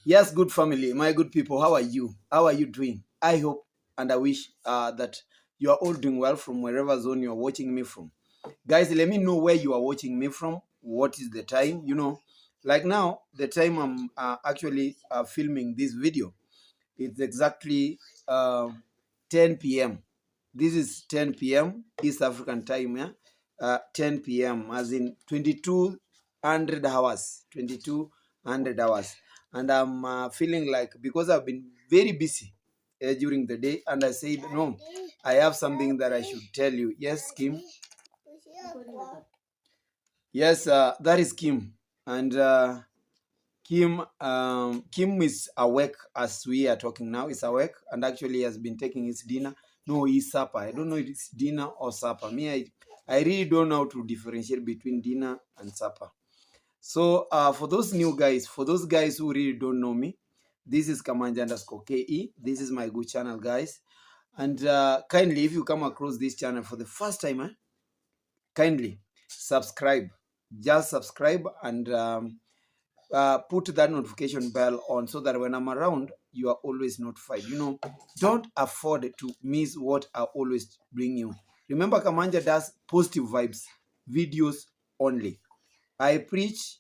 Yes, good family, my good people. How are you? How are you doing? I hope and I wish that you are all doing well from wherever zone you are watching me from. Guys, let me know where you are watching me from. What is the time? Like now, the time I'm actually filming this video, it's exactly uh, 10 p.m. This is 10 p.m. East African time, yeah? 10 p.m. as in 2200 hours. 2200 hours. And I'm feeling like because I've been very busy during the day, and I said, no, I have something that I should tell you. Yes, Kim? Yes, that is Kim. And Kim is awake as we are talking now. He's awake and actually has been taking his dinner. No, his supper. I don't know if it's dinner or supper. I really don't know how to differentiate between dinner and supper. So for those new guys, for those guys who really don't know me, this is Kamanja_KE. This is my good channel, guys. And kindly, if you come across this channel for the first time, kindly subscribe. Just subscribe and put that notification bell on so that when I'm around, you are always notified. Don't afford to miss what I always bring you. Remember, Kamanja does positive vibes videos only. I preach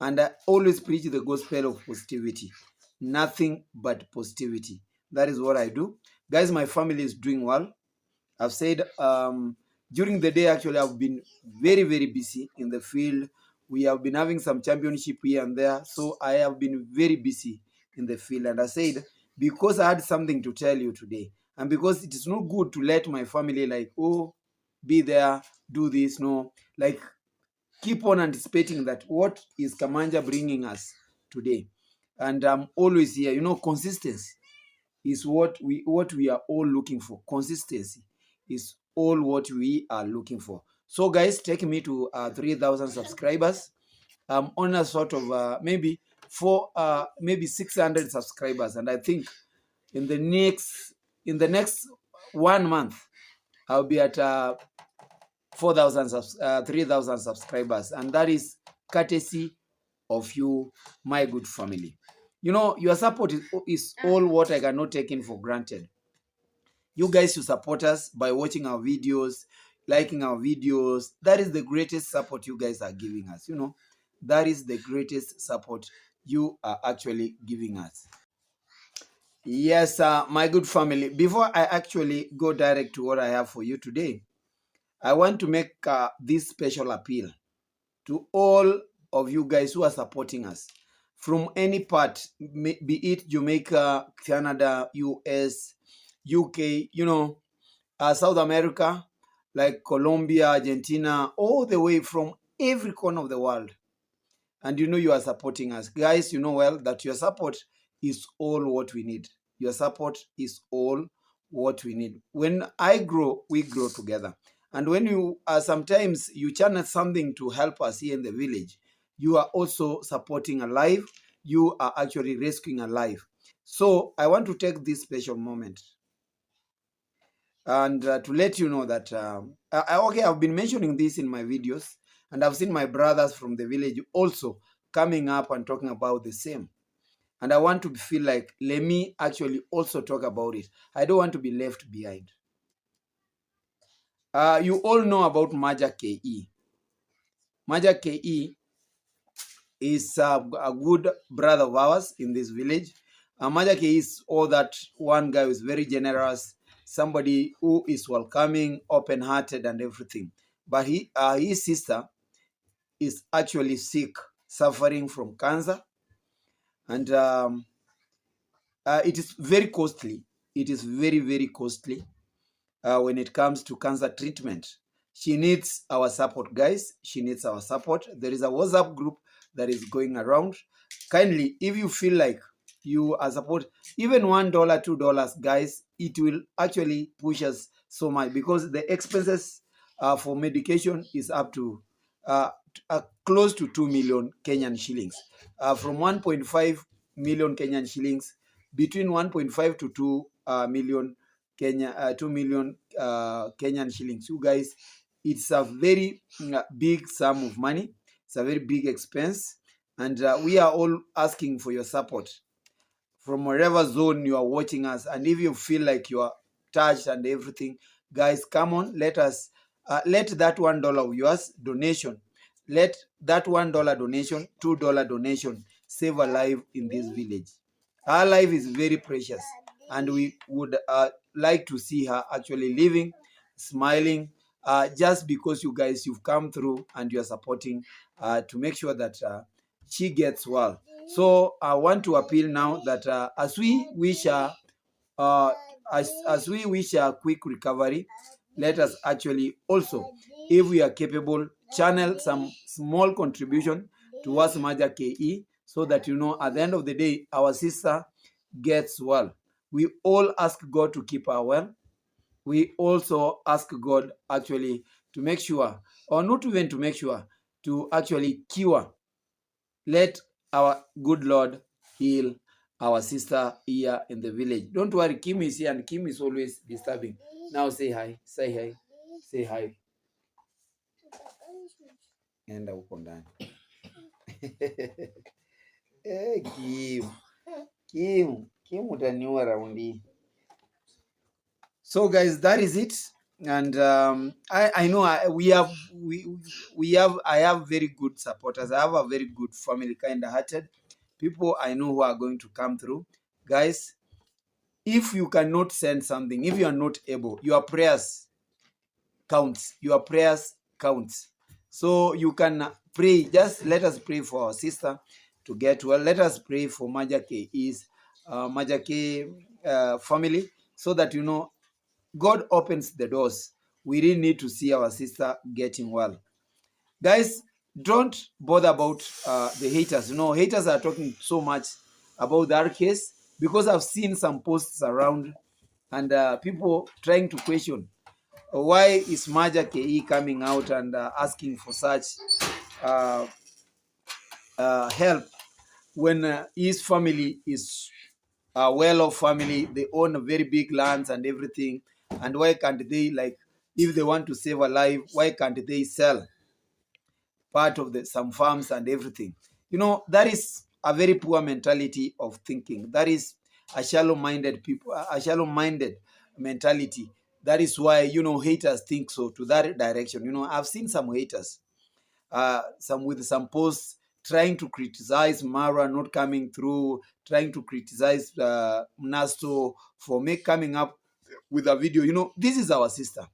and I always preach the gospel of positivity. Nothing but positivity. That is what I do. Guys, my family is doing well. I've said during the day, actually, I've been very, very busy in the field. We have been having some championship here and there. So I have been very busy in the field. And I said, because I had something to tell you today, and because it is not good to let my family like, oh, be there, do this. No, like keep on anticipating that what is Kamanja bringing us today. And I'm always here. Consistency is what we are all looking for. Consistency is all what we are looking for. So guys, take me to 3,000 subscribers. I'm on a sort of maybe 600 subscribers, and I think in the next 1 month I'll be at 3,000 subscribers, and that is courtesy of you, my good family. Your support is all what I cannot take in for granted. You guys should support us by watching our videos, liking our videos. That is the greatest support you guys are giving us. That is the greatest support you are actually giving us. Yes, my good family. Before I actually go direct to what I have for you today, I want to make this special appeal to all of you guys who are supporting us from any part, be it Jamaica, Canada, US, UK, South America, like Colombia, Argentina, all the way from every corner of the world. And you are supporting us. Guys, you know well that your support is all what we need. Your support is all what we need. When I grow, we grow together. And when you sometimes you channel something to help us here in the village, you are also supporting a life. You are actually rescuing a life. So I want to take this special moment and to let you know that okay, I've been mentioning this in my videos, and I've seen my brothers from the village also coming up and talking about the same. And I want to feel like, let me actually also talk about it. I don't want to be left behind. You all know about Maja KE. Maja KE is a good brother of ours in this village. Maja KE is all that one guy who is very generous, somebody who is welcoming, open-hearted, and everything. But his sister is actually sick, suffering from cancer, and it is very costly. It is very, very costly when it comes to cancer treatment. She needs our support, guys. She needs our support. There is a WhatsApp group that is going around. Kindly, if you feel like you are support, even $1, $2, guys, it will actually push us so much, because the expenses for medication is up to close to 2 million Kenyan shillings, from 1.5 million Kenyan shillings, between 1.5 to 2 million 2 million Kenyan shillings. You guys, it's a very big sum of money. It's a very big expense, and we are all asking for your support. from wherever zone you are watching us, and if you feel like you are touched and everything, guys, come on, let us let that $1 of yours donation, let that $1 donation, $2 donation save a life in this village. Her life is very precious, and we would like to see her actually living, smiling, just because you guys, you've come through and you're supporting to make sure that she gets well. So I want to appeal now that as we wish her as we wish a quick recovery, let us actually also, if we are capable, channel some small contribution towards Maja KE, so that, you know, at the end of the day, our sister gets well. We all ask God to keep her well. We also ask God actually to make sure, or not even to make sure, to actually cure. Let our good Lord heal our sister here in the village. Don't worry, Kim is here, and Kim is always disturbing. Now say hi, say hi, say hi. Enda huko ndani. Kim utaniua raundi. So guys, that is it. And I know I have very good supporters. I have a very good family, kind-hearted people I know who are going to come through. Guys, if you cannot send something, if you are not able, your prayers counts. Your prayers counts. So you can pray. Just let us pray for our sister to get well. Let us pray for Maja K's family, so that, you know, God opens the doors. We really need to see our sister getting well. Guys, don't bother about the haters. You know, haters are talking so much about our case, because I've seen some posts around, and people trying to question, why is Maja KE coming out and asking for such help when his family is a well-off family, they own very big lands and everything, and why can't they, like, if they want to save a life, why can't they sell part of some farms and everything? You know, that is a very poor mentality of thinking. That is a shallow-minded people, a shallow-minded mentality. That is why, you know, haters think so, to that direction. You know, I've seen some haters, some with some posts trying to criticize Mara not coming through, trying to criticize Mnasto for coming up with a video. You know, this is our sister.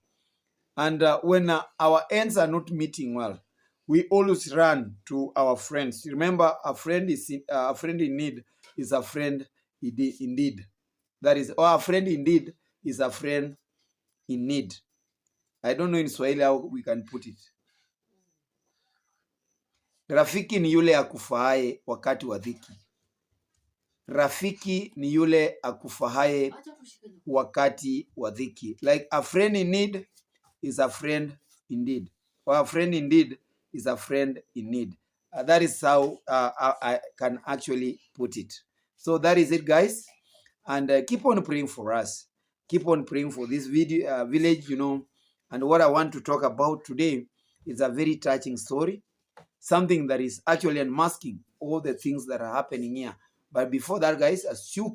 And when our ends are not meeting well, we always run to our friends. Remember, a friend in need is a friend indeed. That is, or a friend indeed is a friend in need. I don't know in Swahili how we can put it. Rafiki ni yule akufahaye wakati wa dhiki. Rafiki ni yule akufahaye wakati wa dhiki. Like a friend in need is a friend indeed. Or a friend indeed is a friend in need. That is how I can actually put it. So that is it, guys. And keep on praying for us. Keep on praying for this village, you know. And what I want to talk about today is a very touching story. Something that is actually unmasking all the things that are happening here. But before that, guys, as you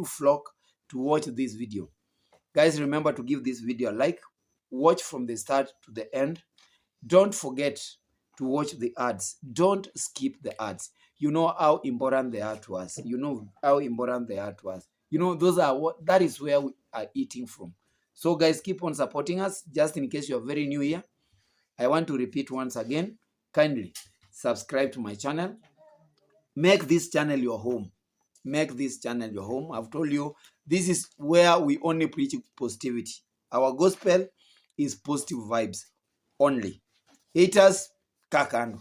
flock to watch this video, guys, remember to give this video a like. Watch from the start to the end. Don't forget to watch the ads. Don't skip the ads. You know how important they are to us. You know how important they are to us. You know, that is where we are eating from. So guys, keep on supporting us. Just in case you're very new here, I want to repeat once again, kindly subscribe to my channel. Make this channel your home. Make this channel your home. I've told you, this is where we only preach positivity. Our gospel is positive vibes only. Haters, kakando.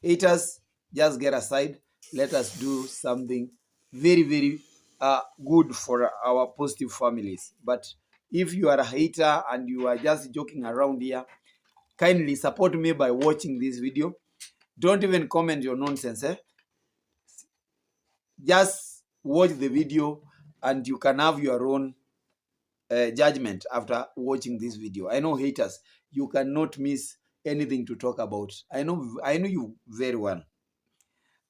Haters, just get aside. Let us do something very, very good for our positive families. But if you are a hater and you are just joking around here, kindly support me by watching this video. Don't even comment your nonsense. Just watch the video and you can have your own judgment after watching this video. I know haters, you cannot miss anything to talk about. I know you very well.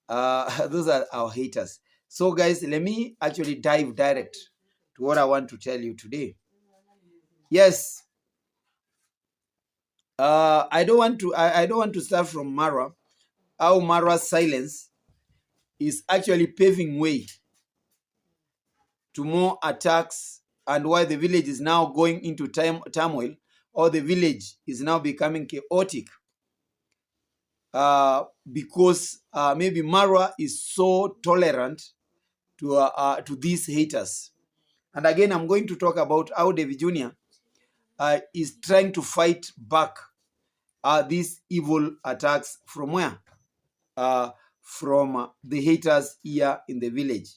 Those are our haters. So guys, let me actually dive direct to what I want to tell you today. Yes, I don't want to start from Marwa. How Marwa's silence is actually paving way to more attacks, and why the village is now going into turmoil, or the village is now becoming chaotic, because maybe Marwa is so tolerant to these haters. And again, I'm going to talk about how David Jr. Is trying to fight back these evil attacks from where? From the haters here in the village.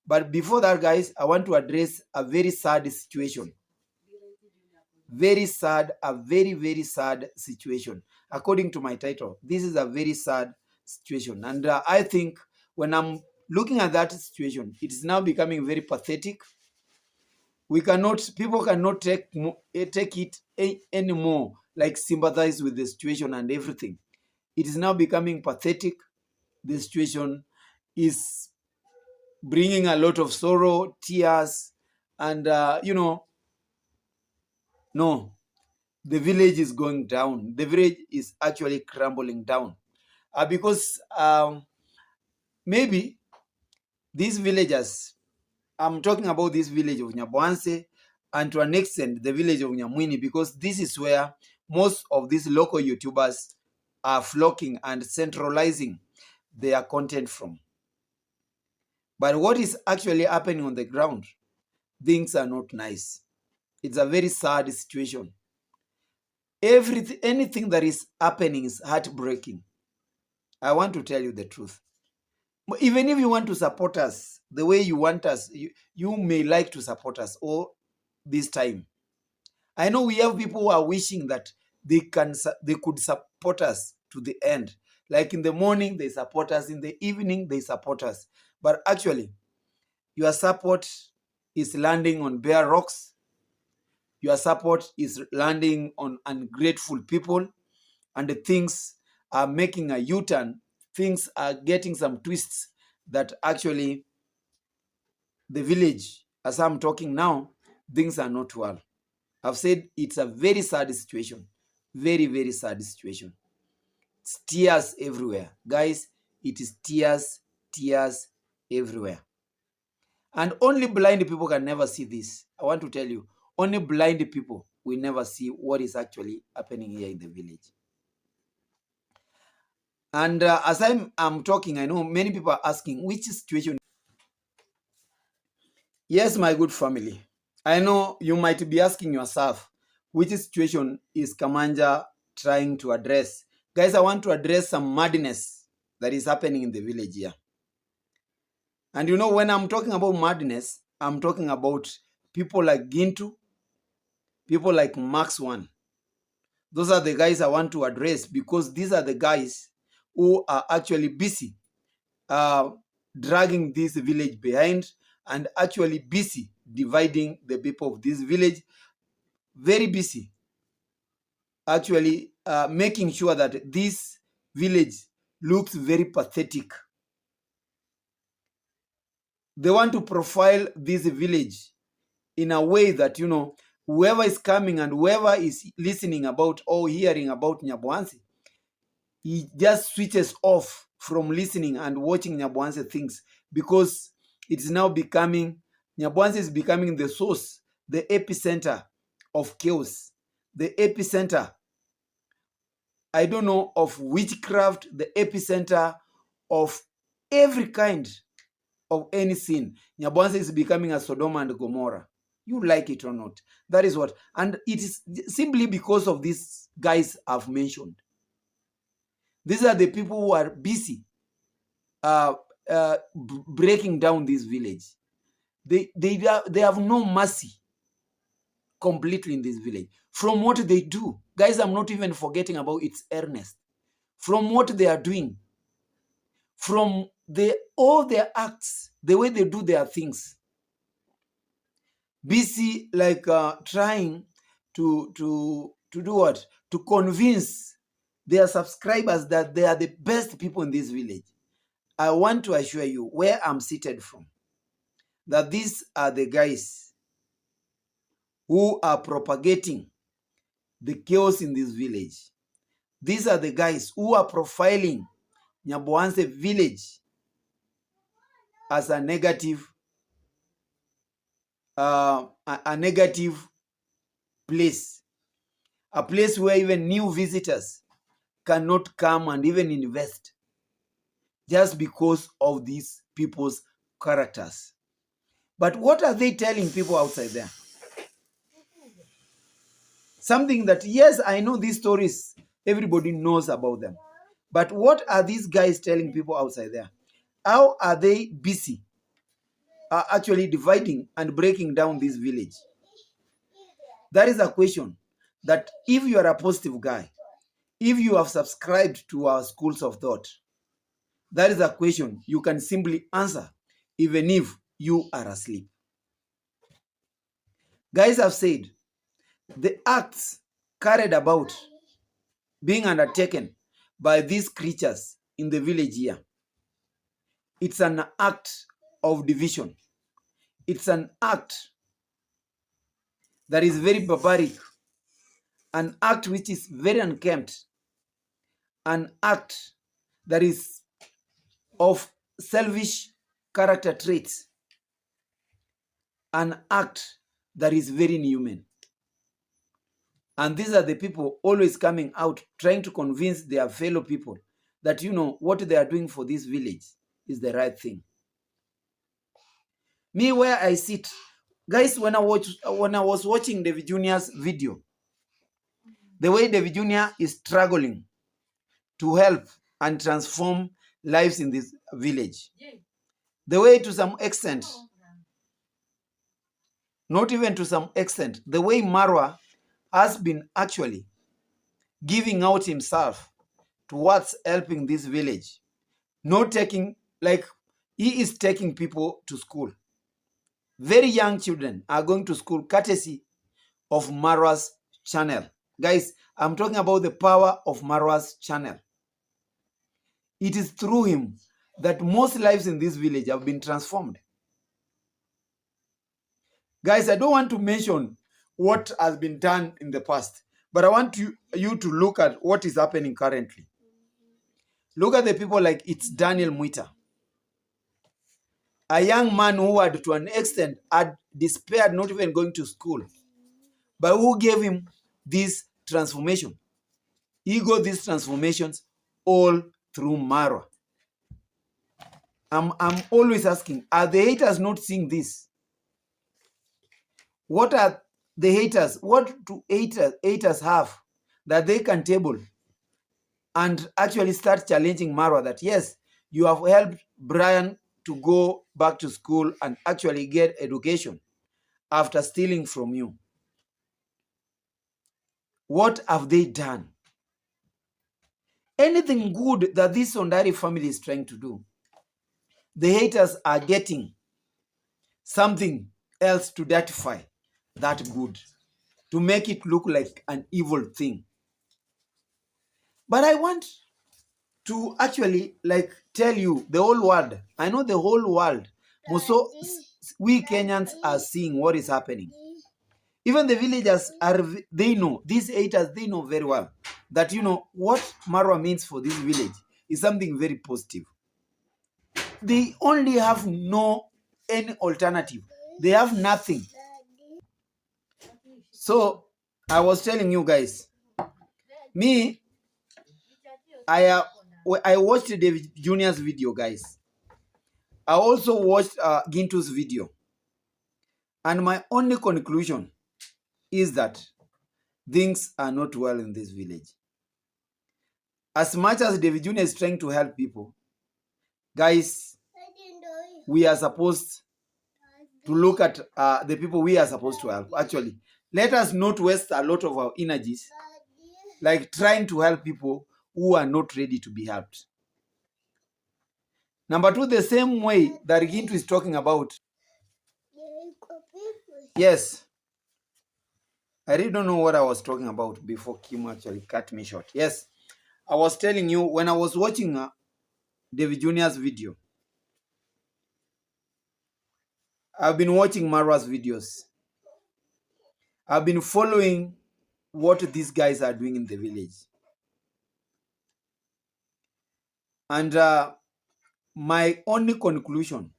But before that, guys, I want to address a very sad situation. Very sad, a very, very sad situation. According to my title, this is a very sad situation. And I think when I'm looking at that situation, it is now becoming very pathetic. People cannot take it anymore, like sympathize with the situation and everything. It is now becoming pathetic. The situation is bringing a lot of sorrow, tears, and no, the village is going down. The village is actually crumbling down, because maybe these villagers, I'm talking about this village of Nyabwanse, and to an extent the village of Nyamwini, because this is where most of these local YouTubers are flocking and centralizing their content from. But what is actually happening on the ground? Things are not nice. It's a very sad situation. Anything that is happening is heartbreaking. I want to tell you the truth. But even if you want to support us the way you want us, you may like to support us all this time. I know we have people who are wishing that they could support us to the end. Like in the morning, they support us. In the evening, they support us. But actually, your support is landing on bare rocks. Your support is landing on ungrateful people. And the things are making a U-turn. Things are getting some twists that actually the village, as I'm talking now, things are not well. I've said it's a very sad situation. Very, very sad situation. It's tears everywhere. Guys, it is tears everywhere. And only blind people can never see this. I want to tell you, only blind people will never see what is actually happening here in the village. And as I'm talking, I know many people are asking, which situation? Yes, my good family. I know you might be asking yourself, which situation is Kamanja trying to address? Guys, I want to address some madness that is happening in the village here. And you know, when I'm talking about madness, I'm talking about people like Gintu, people like Max One. Those are the guys I want to address, because these are the guys who are actually busy dragging this village behind, and actually busy dividing the people of this village. Very busy actually making sure that this village looks very pathetic. They want to profile this village in a way that, you know, whoever is coming and whoever is listening about or hearing about Nyabwanse, he just switches off from listening and watching Nyabwanse things, because it's now becoming, Nyabwanse is becoming the source, the epicenter of chaos, the epicenter, I don't know, of witchcraft, the epicenter of every kind of any sin. Nyabwanse is becoming a Sodom and Gomorrah. You like it or not. That is what. And it is simply because of these guys I've mentioned. These are the people who are busy breaking down this village. They have no mercy completely in this village. From what they do, guys, I'm not even forgetting about its earnest. From what they are doing, from all their acts, the way they do their things, busy like trying to do what? To convince their subscribers that they are the best people in this village. I want to assure you where I'm seated from, that these are the guys who are propagating the chaos in this village. These are the guys who are profiling Nyabohanse village as a negative place, a place where even new visitors cannot come and even invest just because of these people's characters. But what are they telling people outside there? Something that, yes, I know these stories, everybody knows about them. But what are these guys telling people outside there? How are they busy actually dividing and breaking down this village? That is a question that if you are a positive guy, if you have subscribed to our schools of thought, that is a question you can simply answer even if you are asleep. Guys have said the acts carried about being undertaken by these creatures in the village here, it's an act of division. It's an act that is very barbaric, an act which is very unkempt, an act that is of selfish character traits, an act that is very inhuman. And these are the people always coming out trying to convince their fellow people that, you know, what they are doing for this village is the right thing. Me, where I sit, guys, when I was watching David Jr.'s video, the way David Jr. is struggling to help and transform lives in this village, the way to some extent, not even to some extent, the way Marwa has been actually giving out himself towards helping this village, not taking, like, he is taking people to school. Very young children are going to school courtesy of Marwa's channel. Guys, I'm talking about the power of Marwa's channel. It is through him that most lives in this village have been transformed. Guys, I don't want to mention what has been done in the past, but I want you to look at what is happening currently. Look at the people like it's Daniel Mwita, a young man who had to an extent had despaired not even going to school, but who gave him this transformation. He got these transformations all through Marwa. I'm always asking, are the haters not seeing this? What are the haters? What do haters have that they can table and actually start challenging Marwa that, yes, you have helped Brian to go back to school and actually get education after stealing from you? What have they done? Anything good that this Ondari family is trying to do, the haters are getting something else to datify that good, to make it look like an evil thing. But I want to actually tell you, the whole world, I know the whole world, also we Kenyans are seeing what is happening. Even the villagers they know, these haters, they know very well that, you know, what Marwa means for this village is something very positive. They only have any alternative. They have nothing. So I was telling you guys, me, I watched David Jr.'s video, guys. I also watched Gintu's video. And my only conclusion is that things are not well in this village. As much as David Jr. is trying to help people, guys, we are supposed to look at the people we are supposed to help. Actually, let us not waste a lot of our energies trying to help people who are not ready to be helped. Number two, the same way that Gintu is talking about. Yes. I really don't know what I was talking about before Kim actually cut me short. Yes. I was telling you, when I was watching David Jr.'s video, I've been watching Marwa's videos. I've been following what these guys are doing in the village. And my only conclusion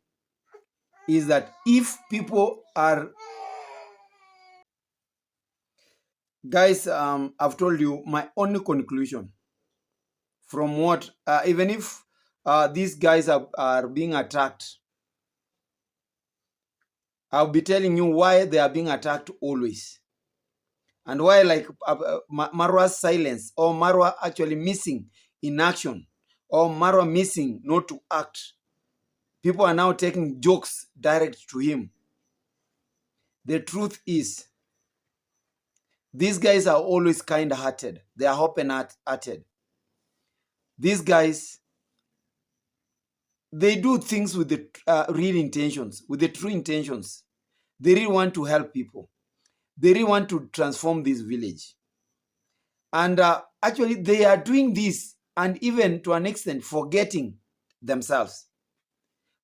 is that if people are, guys, I've told you my only conclusion from what, even if these guys are being attacked, I'll be telling you why they are being attacked always. And why, like, Marwa's silence, or Marwa actually missing in action, or Marwa missing not to act. People are now taking jokes direct to him. The truth is, these guys are always kind-hearted. They are open-hearted. These guys, they do things with the real intentions, with the true intentions. They really want to help people. They really want to transform this village. And actually, they are doing this, and even to an extent, forgetting themselves.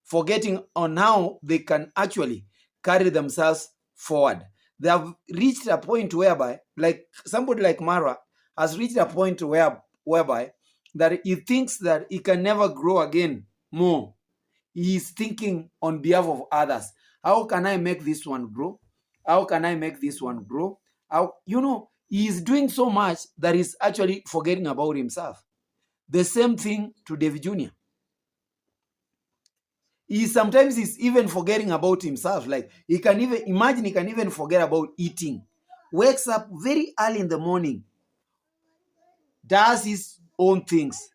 Forgetting on how they can actually carry themselves forward. They have reached a point whereby, like somebody like Marwa has reached a point whereby that he thinks that he can never grow again more. He is thinking on behalf of others. How can I make this one grow? How can I make this one grow? How, he is doing so much that he's actually forgetting about himself. The same thing to David Jr. Sometimes he's even forgetting about himself. Like, he can even forget about eating. Wakes up very early in the morning, does his own things.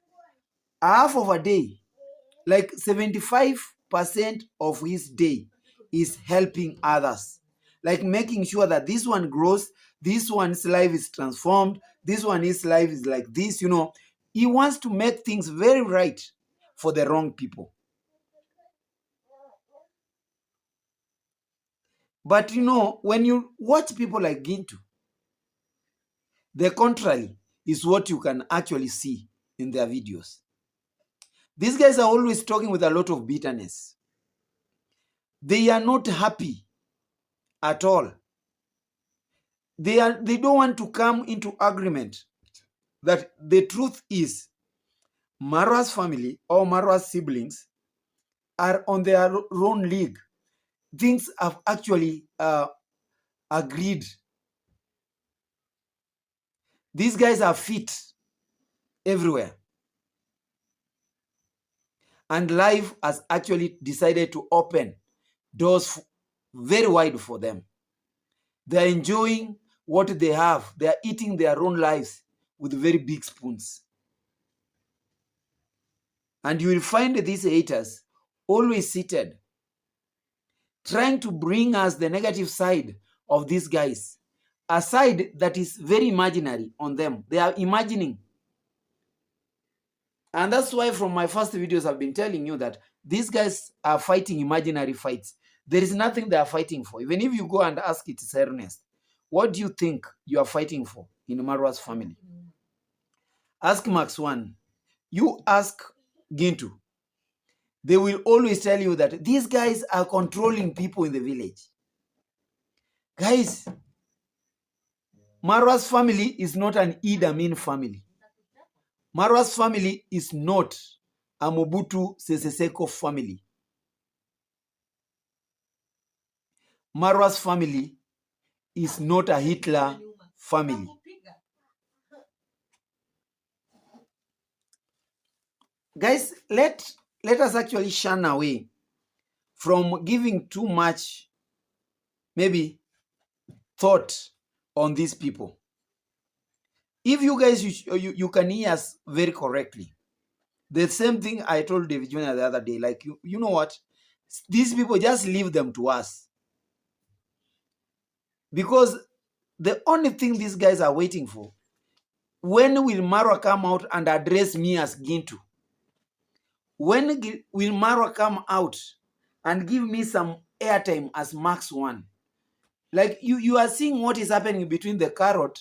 Half of a day, like 75% of his day, is helping others. Like making sure that this one grows, this one's life is transformed, this one's life is like this, He wants to make things very right for the wrong people. But when you watch people like Gintu, the contrary is what you can actually see in their videos. These guys are always talking with a lot of bitterness. They are not happy at all. They don't want to come into agreement that the truth is Marwa's family or Marwa's siblings are on their own league. Things have actually agreed. These guys are fit everywhere. And life has actually decided to open doors very wide for them. They're enjoying what they have. They're eating their own lives with very big spoons. And you will find these haters always seated, trying to bring us the negative side of these guys, a side that is very imaginary on them. They are imagining. And that's why from my first videos I've been telling you that these guys are fighting imaginary fights. There is nothing they are fighting for. Even if you go and ask it, Ernest, what do you think you are fighting for in Marwa's family? Ask Max One. You ask Gintu. They will always tell you that these guys are controlling people in the village. Guys, Marwa's family is not an Idi Amin family. Marwa's family is not a Mobutu Sese Seko family. Marwa's family is not a Hitler family. Guys, let us actually shun away from giving too much, maybe, thought on these people. If you guys, you can hear us very correctly. The same thing I told David Jr. the other day, like, you know what? These people, just leave them to us. Because the only thing these guys are waiting for, when will Marwa come out and address me as Gintu? When will Marwa come out and give me some airtime as Max One? Like, you are seeing what is happening between the carrot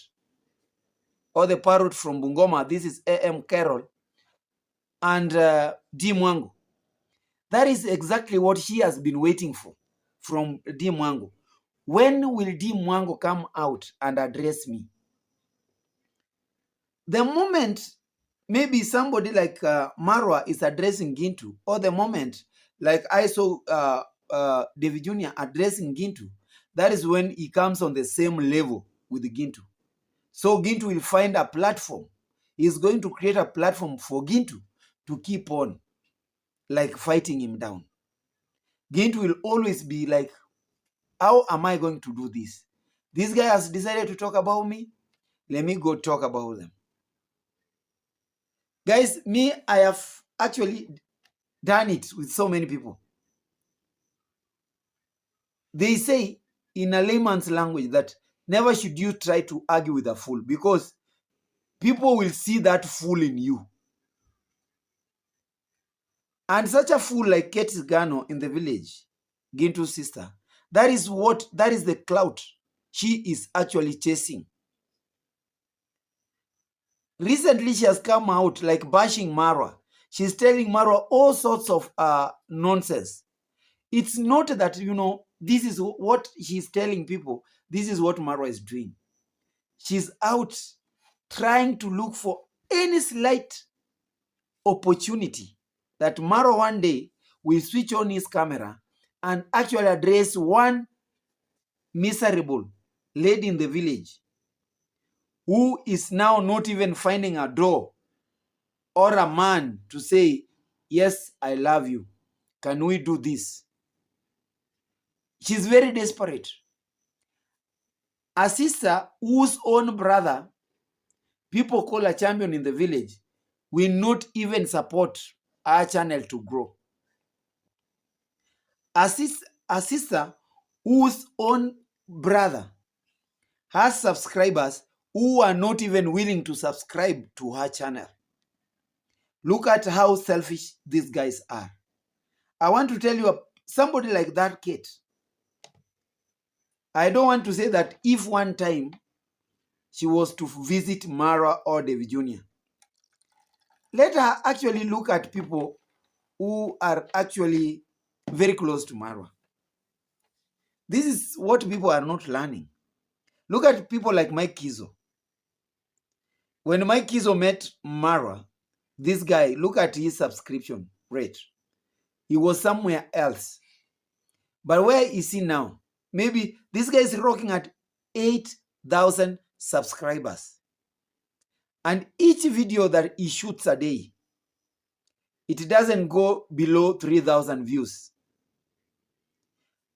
or the parrot from Bungoma. This is AM Carol and D Mwangu. That is exactly what she has been waiting for from D Mwango. When will D Mwango come out and address me? The moment maybe somebody like Marwa is addressing Gintu, or the moment like I saw David Jr. addressing Gintu, that is when he comes on the same level with Gintu. So Gintu will find a platform. He's going to create a platform for Gintu to keep on like fighting him down. Gintu will always be like, how am I going to do this? This guy has decided to talk about me. Let me go talk about them. Guys, me, I have actually done it with so many people. They say in a layman's language that never should you try to argue with a fool, because people will see that fool in you. And such a fool like Kate Gano in the village, Gintu's sister, that is the clout she is actually chasing. Recently, she has come out like bashing Marwa. She's telling Marwa all sorts of nonsense. It's not that, this is what she's telling people. This is what Marwa is doing. She's out trying to look for any slight opportunity that Marwa one day will switch on his camera and actually address one miserable lady in the village who is now not even finding a door or a man to say, yes, I love you. Can we do this? She's very desperate. A sister whose own brother, people call a champion in the village, will not even support our channel to grow. A sister whose own brother has subscribers who are not even willing to subscribe to her channel. Look at how selfish these guys are. I want to tell you, somebody like that Kate, I don't want to say that if one time she was to visit Marwa or David Jr., let her actually look at people who are actually very close to Marwa. This is what people are not learning. Look at people like Mike Kizo. When Mike Kizo met Marwa, this guy, look at his subscription rate. He was somewhere else. But where is he now? Maybe this guy is rocking at 8,000 subscribers. And each video that he shoots a day, it doesn't go below 3,000 views.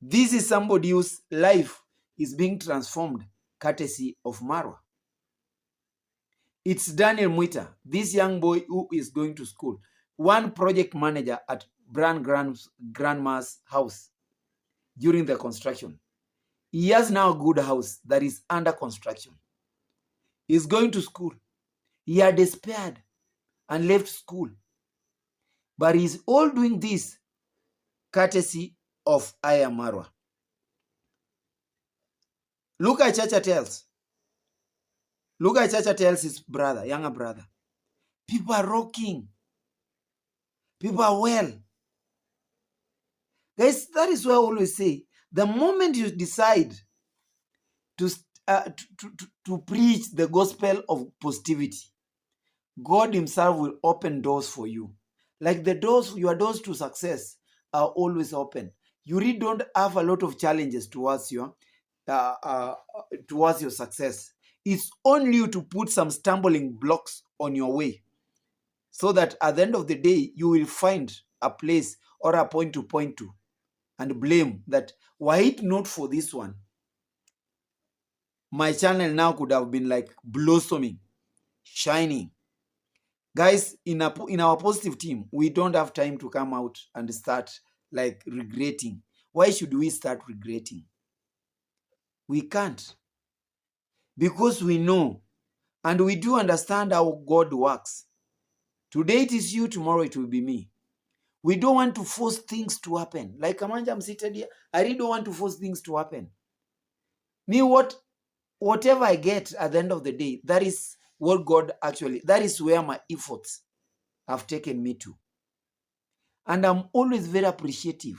This is somebody whose life is being transformed courtesy of Marwa. It's Daniel Mwita, this young boy who is going to school, one project manager at grandma's house during the construction. He has now a good house that is under construction. He's going to school. He had despaired and left school. But he's all doing this courtesy of iammarwa. Look at Chacha Tells. Look at Chacha Tells his brother, younger brother. People are rocking. People are well. Guys, that is why I always say, the moment you decide to preach the gospel of positivity, God himself will open doors for you. Like the doors, your doors to success are always open. You really don't have a lot of challenges towards your success. It's only you to put some stumbling blocks on your way, so that at the end of the day, you will find a place or a point to point to and blame that, were it not for this one, my channel now could have been like blossoming, shining. Guys, in our positive team, we don't have time to come out and start like regretting. Why should we start regretting? We can't. Because we know and we do understand how God works. Today it is you, tomorrow it will be me. We don't want to force things to happen. Like Kamanja, I'm seated here. I really don't want to force things to happen. Me, whatever I get at the end of the day, that is what God actually, that is where my efforts have taken me to. And I'm always very appreciative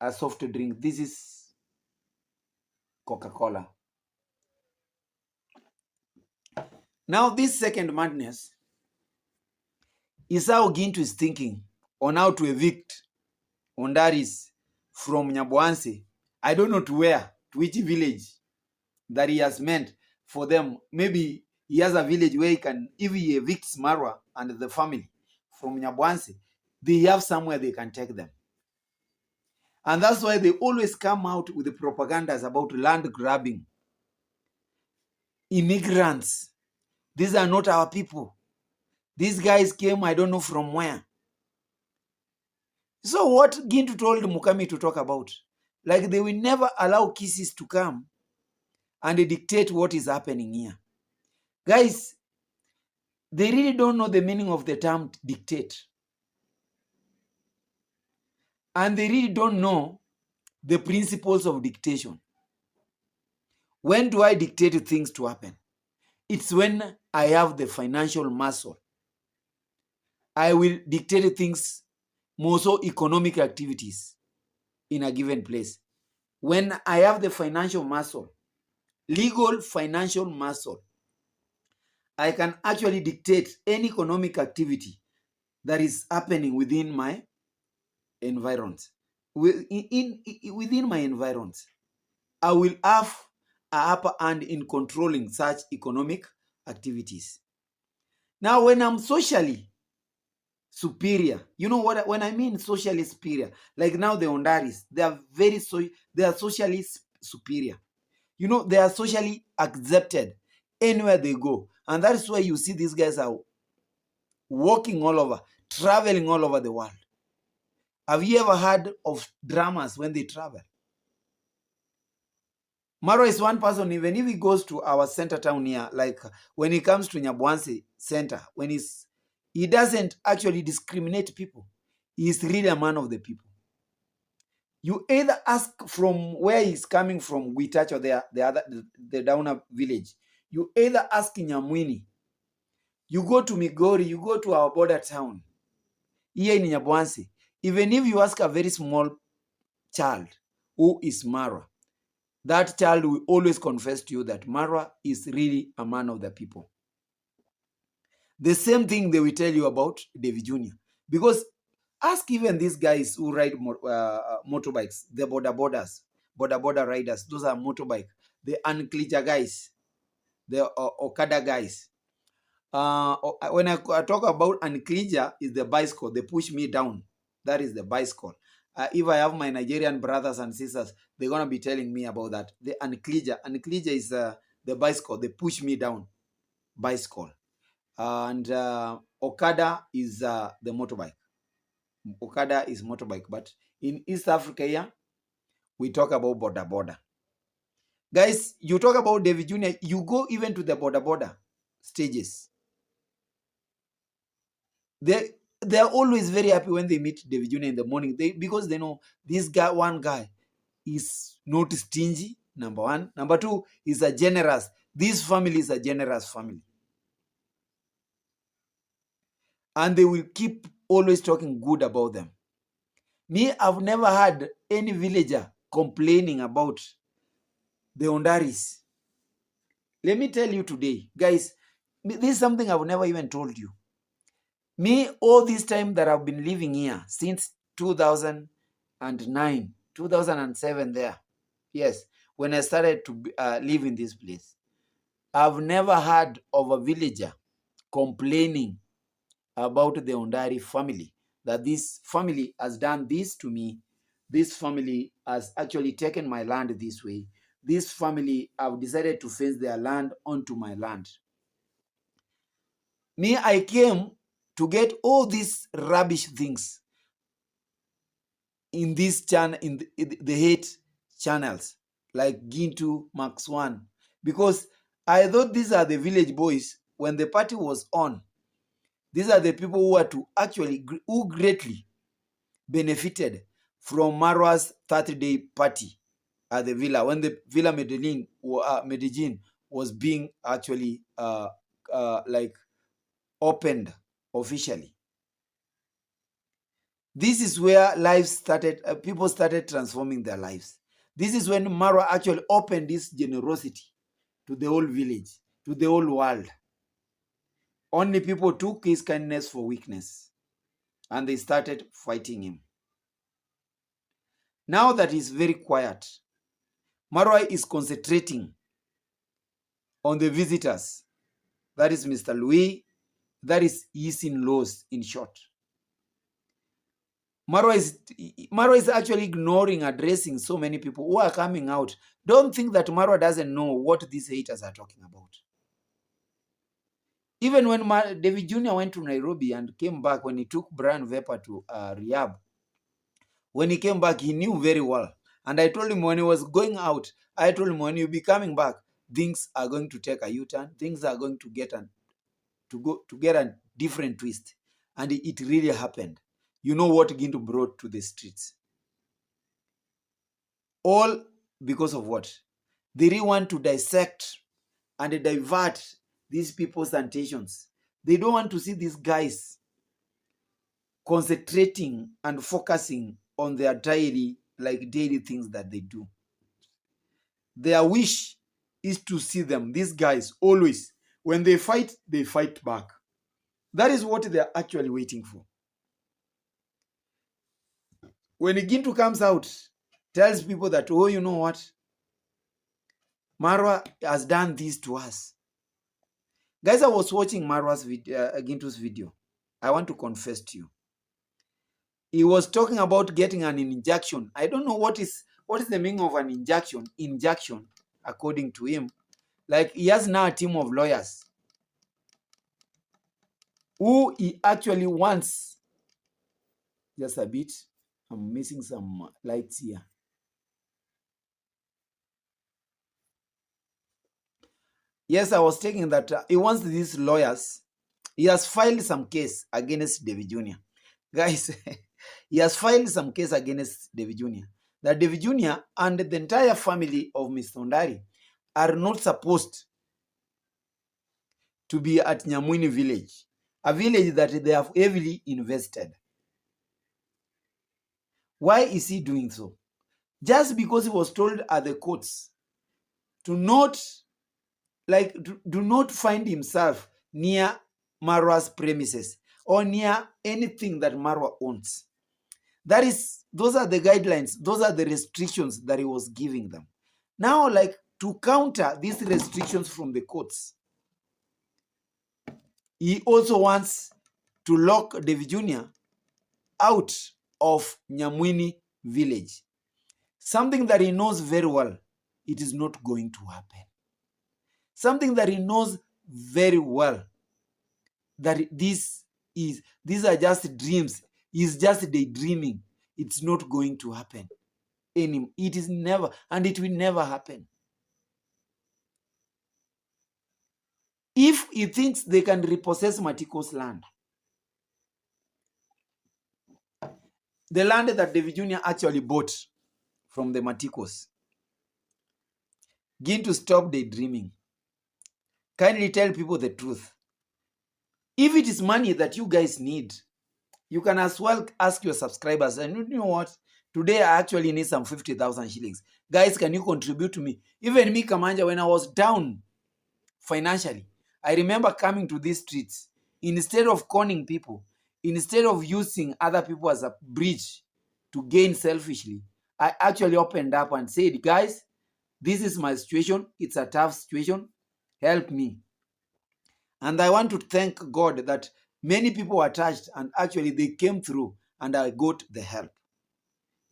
a soft drink. This is Coca-Cola. Now, this second madness is how Gintu is thinking on how to evict Ondaris from Nyaboanse. I don't know to where, to which village that he has meant for them. Maybe he has a village where he can, if he evicts Marwa and the family from Nyaboanse, they have somewhere they can take them. And that's why they always come out with the propagandas about land grabbing. Immigrants. These are not our people. These guys came, I don't know from where. So what Gintu told Mukami to talk about? Like they will never allow kisses to come and they dictate what is happening here. Guys, they really don't know the meaning of the term dictate. And they really don't know the principles of dictation. When do I dictate things to happen? It's when I have the financial muscle. I will dictate things, more so economic activities in a given place. When I have the financial muscle, legal financial muscle, I can actually dictate any economic activity that is happening within my environment. Within my environment, I will have an upper hand in controlling such economic activities. Now, when I'm socially superior, you know what? When I mean socially superior, like now the Ondaris, they are they are socially superior. You know, they are socially accepted anywhere they go. And that's why you see these guys are walking all over, traveling all over the world. Have you ever heard of dramas when they travel? Maro is one person, even if he goes to our center town here, like when he comes to Nyaboanse center, he doesn't actually discriminate people. He is really a man of the people. You either ask from where he's coming from, Guitach or the Downer village. You either ask in Nyamwini, you go to Migori, you go to our border town, here in Nyaboanse. Even if you ask a very small child who is Marwa, that child will always confess to you that Marwa is really a man of the people. The same thing they will tell you about David Jr. Because ask even these guys who ride motorbikes, the border riders, those are motorbike, the Anklija guys, the Okada guys. When I talk about Anklija, is the bicycle, they push me down. That is the bicycle. If I have my Nigerian brothers and sisters, they're going to be telling me about that. The Anklija is the bicycle, they push me down, bicycle. And Okada is the motorbike. Okada is motorbike. But in East Africa here, we talk about border. Guys, you talk about David Jr., you go even to the border stages. They are always very happy when they meet David Jr. in the morning, because they know this guy, one guy, is not stingy, number one. Number two, is a generous. This family is a generous family. And they will keep always talking good about them. Me, I've never had any villager complaining about the Ondaris. Let me tell you today, guys, this is something I've never even told you. Me, all this time that I've been living here, since 2009, 2007 there, yes, when I started to live in this place, I've never heard of a villager complaining about the Ondari family, that this family has done this to me, this family has actually taken my land this way, this family have decided to fence their land onto my land. Me, I came to get all these rubbish things in this channel, in the hate channels like Gintu, Max One, because I thought these are the village boys. When the party was on, these are the people who are to actually, who greatly benefited from Marwa's 30-day party at the villa, when the Villa Medellin was being actually like opened officially. This is where lives started, people started transforming their lives. This is when Marwa actually opened this generosity to the whole village, to the whole world. Only people took his kindness for weakness, and they started fighting him. Now that he's very quiet, Marwa is concentrating on the visitors. That is Mr. Louis, that is his in-laws in short. Marwa is actually ignoring, addressing so many people who are coming out. Don't think that Marwa doesn't know what these haters are talking about. Even when David Jr. went to Nairobi and came back, when he took Brian Vepper to rehab, when he came back, he knew very well. And I told him when he was going out, I told him when you be coming back, things are going to take a U-turn. Things are going to get a different twist. And it really happened. You know what Gintu brought to the streets. All because of what? They really want to dissect and divert these people's attentions. They don't want to see these guys concentrating and focusing on their daily things that they do. Their wish is to see them, these guys, always, when they fight back. That is what they're actually waiting for. When Gintu comes out, tells people that, oh, you know what? Marwa has done this to us. Guys, I was watching Marwa's Gintu's video. I want to confess to you. He was talking about getting an injection. I don't know what is the meaning of an injection. Injection, according to him. Like, he has now a team of lawyers who he actually wants. Just a bit. I'm missing some lights here. Yes, I was taking that. He wants these lawyers. He has filed some case against David Jr. Guys, he has filed some case against David Jr. That David Jr. and the entire family of Mr. Ondari are not supposed to be at Nyamwini village, a village that they have heavily invested. Why is he doing so? Just because he was told at the courts to not, do not find himself near Marwa's premises or near anything that Marwa owns. Those are the guidelines, those are the restrictions that he was giving them. Now, to counter these restrictions from the courts, he also wants to lock David Jr. out of Nyamwini village. Something that he knows very well, it is not going to happen. Something that he knows very well, that these are just dreams. He's just daydreaming. It's not going to happen. It is never, and it will never happen. If he thinks they can repossess Matiko's land, the land that David Jr. actually bought from the Matikos, begin to stop daydreaming. Kindly tell people the truth. If it is money that you guys need, you can as well ask your subscribers, and you know what? Today I actually need some 50,000 shillings. Guys, can you contribute to me? Even me, Kamanja, when I was down financially, I remember coming to these streets. Instead of conning people, instead of using other people as a bridge to gain selfishly, I actually opened up and said, guys, this is my situation. It's a tough situation. Help me. And I want to thank God that many people were touched and actually they came through and I got the help.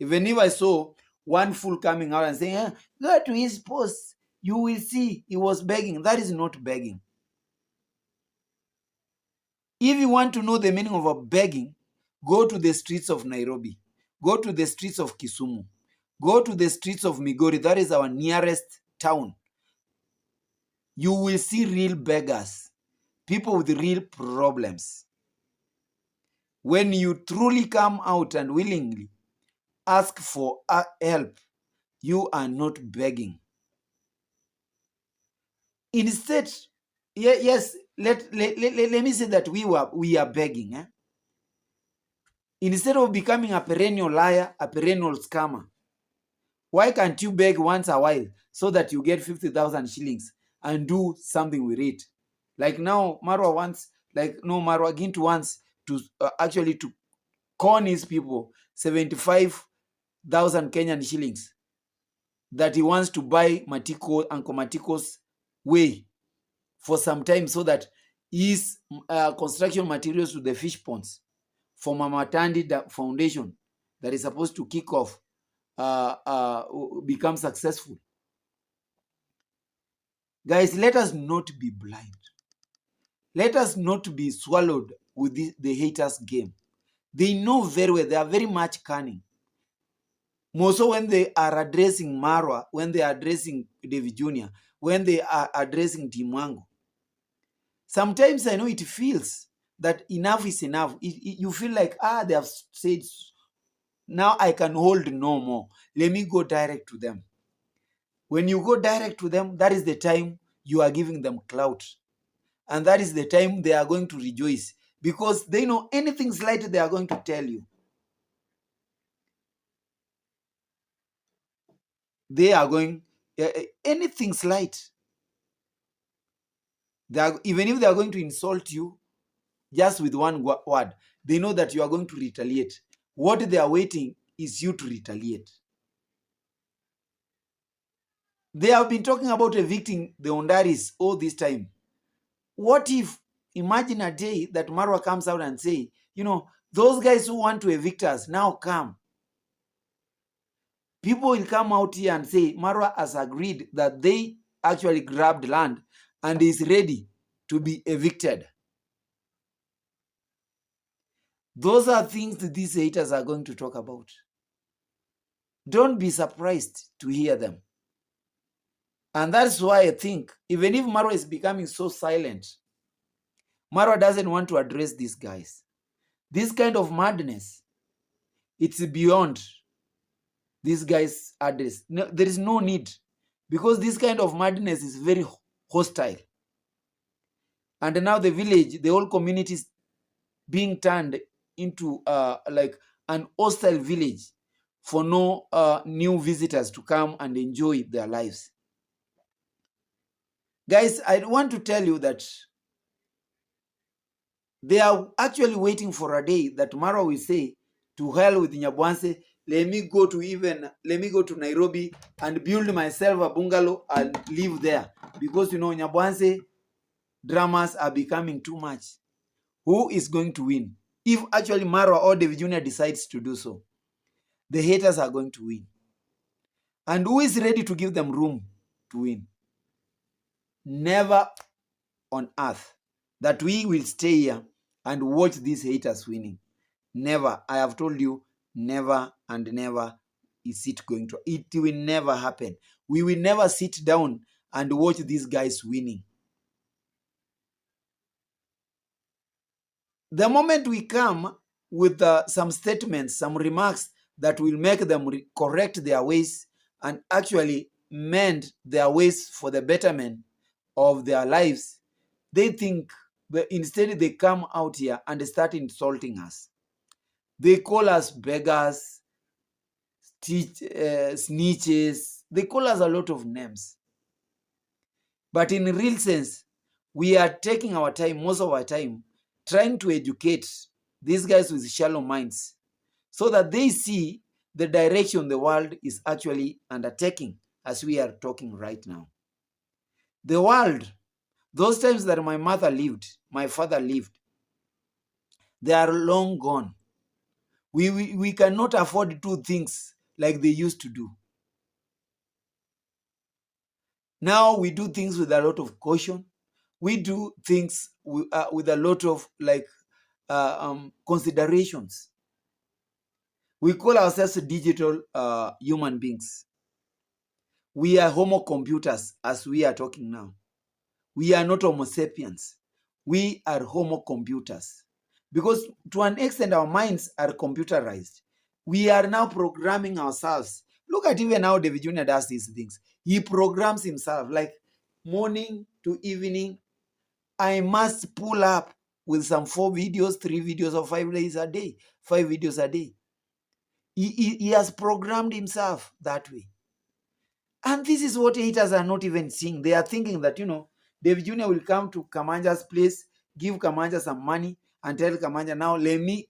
Even if I saw one fool coming out and saying, go to his post, you will see he was begging. That is not begging. If you want to know the meaning of a begging, go to the streets of Nairobi. Go to the streets of Kisumu. Go to the streets of Migori. That is our nearest town. You will see real beggars, people with real problems. When you truly come out and willingly ask for help, you are not begging. Instead, yes, let me say that we are begging. Instead of becoming a perennial liar, a perennial scammer, why can't you beg once a while so that you get 50,000 shillings and do something with it? Like now, Marwa Gint wants to actually to con his people 75,000 Kenyan shillings that he wants to buy Uncle Matiko's way for some time so that his construction materials to the fish ponds for Mama Tandi Foundation that is supposed to kick off become successful. Guys, let us not be blind. Let us not be swallowed with the haters' game. They know very well. They are very much cunning. More so when they are addressing Marwa, when they are addressing David Jr., when they are addressing Timwango. Sometimes I know it feels that enough is enough. You feel like, they have said, now I can hold no more. Let me go direct to them. When you go direct to them, that is the time you are giving them clout. And that is the time they are going to rejoice. Because they know anything slight they are going to tell you. They are going, anything slight. Even if they are going to insult you, just with one word, they know that you are going to retaliate. What they are waiting is you to retaliate. They have been talking about evicting the Ondaris all this time. What if, imagine a day that Marwa comes out and say, those guys who want to evict us, now come. People will come out here and say, Marwa has agreed that they actually grabbed land and is ready to be evicted. Those are things that these haters are going to talk about. Don't be surprised to hear them. And that's why I think, even if Marwa is becoming so silent, Marwa doesn't want to address these guys. This kind of madness, it's beyond these guys' address. No, there is no need, because this kind of madness is very hostile. And now the village, the whole community is being turned into like an hostile village for no new visitors to come and enjoy their lives. Guys, I want to tell you that they are actually waiting for a day that Marwa will say, to hell with Nyabwanse, let me go to Nairobi and build myself a bungalow and live there. Because, Nyabwanse dramas are becoming too much. Who is going to win? If actually Marwa or David Jr. decides to do so, the haters are going to win. And who is ready to give them room to win? Never on earth that we will stay here and watch these haters winning. Never. I have told you, never and never is it going to. It will never happen. We will never sit down and watch these guys winning. The moment we come with some statements, some remarks that will make them correct their ways and actually mend their ways for the betterment of their lives, they think that instead they come out here and start insulting us. They call us beggars, snitches. They call us a lot of names. But in real sense, we are taking our time, most of our time, trying to educate these guys with shallow minds so that they see the direction the world is actually undertaking as we are talking right now. The world, those times that my mother lived, my father lived, they are long gone. We cannot afford to do things like they used to do. Now we do things with a lot of caution. We do things with a lot of considerations. We call ourselves digital human beings. We are homo computers as we are talking now. We are not homo sapiens. We are homo computers. Because to an extent, our minds are computerized. We are now programming ourselves. Look at even how David Jr. does these things. He programs himself like morning to evening. I must pull up with some 4 videos, 3 videos, or 5 days a day, 5 videos a day. He has programmed himself that way. And this is what haters are not even seeing. They are thinking that, David Jr. will come to Kamanja's place, give Kamanja some money, and tell Kamanja, now,